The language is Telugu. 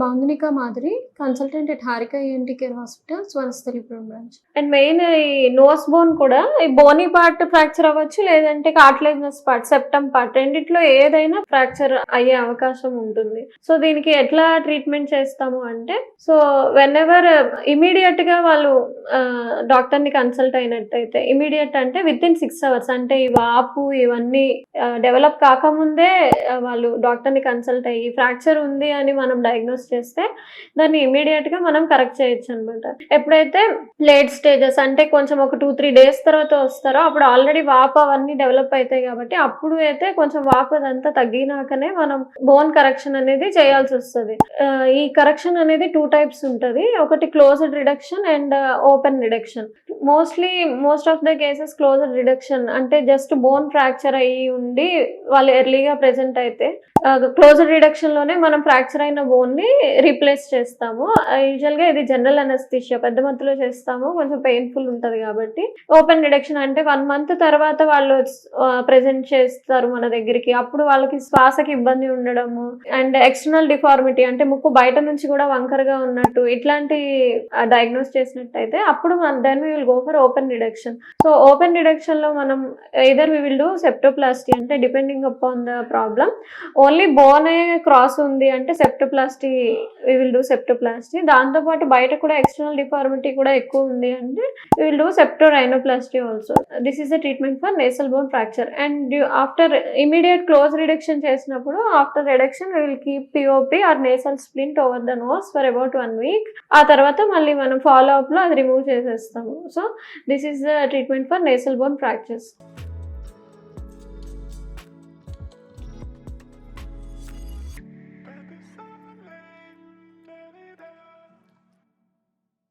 బాంధనిక Madhuri, consultant at Harika ENT care hospitals, Vanasthalipuram branch. And main ఈ నోస్ బోన్ కూడా ఈ బోనీ పార్ట్ ఫ్రాక్చర్ అవ్వచ్చు, లేదంటే కార్టిలేజినస్ పార్ట్, సెప్టమ్ పార్ట్, రెండిట్లో ఏదైనా ఫ్రాక్చర్ అయ్యే అవకాశం ఉంటుంది. సో దీనికి ఎట్లా ట్రీట్మెంట్ చేస్తాము అంటే, సో వెన్ ఎవర్ ఇమీడియట్ గా వాళ్ళు డాక్టర్ ని కన్సల్ట్ అయినట్టయితే, ఇమీడియట్ అంటే విత్ ఇన్ 6 hours, అంటే ఈ వాపు ఇవన్నీ డెవలప్ కాకముందే వాళ్ళు డాక్టర్ ని కన్సల్ట్ అయ్యి ఫ్రాక్చర్ ఉంది అని మనం డయాగ్నోస్ చేస్తే దాన్ని ఇమీడియట్ గా మనం కరెక్ట్ చేయొచ్చు అనమాట. ఎప్పుడైతే లేట్ స్టేజెస్ అంటే కొంచెం ఒక 2-3 days తర్వాత వస్తారో అప్పుడు ఆల్రెడీ వాపు అవన్నీ డెవలప్ అవుతాయి కాబట్టి అప్పుడు అయితే కొంచెం వాపు అదంతా తగ్గినాకనే మనం బోన్ కరెక్షన్ అనేది చేయాల్సి వస్తుంది. ఈ కరెక్షన్ అనేది 2 types ఉంటుంది. ఒకటి closed reduction and open reduction. Most of the cases closed reduction అంటే జస్ట్ బోన్ ఫ్రాక్చర్ అయ్యి ఉండి వాళ్ళు ఎర్లీగా ప్రెజెంట్ అయితే క్లోజ్డ్ రిడక్షన్ లోనే మనం ఫ్రాక్చర్ అయిన బోన్ ని రీప్లేస్ చేస్తాము. యూజువల్ గా ఇది జనరల్ అనస్థీషియా, పెద్ద మొత్తంలో చేస్తాము, కొంచెం పెయిన్ఫుల్ ఉంటది కాబట్టి. ఓపెన్ రిడక్షన్ అంటే 1 month తర్వాత వాళ్ళు ప్రెజెంట్ చేస్తారు మన దగ్గరికి. అప్పుడు వాళ్ళకి శ్వాసకి ఇబ్బంది ఉండడము అండ్ ఎక్స్టర్నల్ డిఫార్మిటీ అంటే ముక్కు బయట నుంచి కూడా వంకరగా ఉన్నట్టు ఇట్లాంటి డయాగ్నోస్ చేసినట్టయితే అప్పుడు then we will go for open reduction. So open reduction లో మనం either we will do septoplasty అంటే depending upon the problem. Only bone cross ఉంది అంటే septoplasty we will do septoplasty. దాంతోపాటు బయట కూడా ఎక్స్టర్నల్ డిఫార్మిటీ కూడా ఎక్కువ ఉంది అంటే we will do septorhinoplasty also. This is the treatment for nasal bone fracture. And after immediate close reduction చేసినప్పుడు after reduction we will keep POP are nasal splint over the nose for about 1 week. ఆ తర్వాత మళ్ళీ మనం ఫాలో అప్ లో అది రిమూవ్ చేసేస్తాము. So this is the treatment for nasal bone fractures.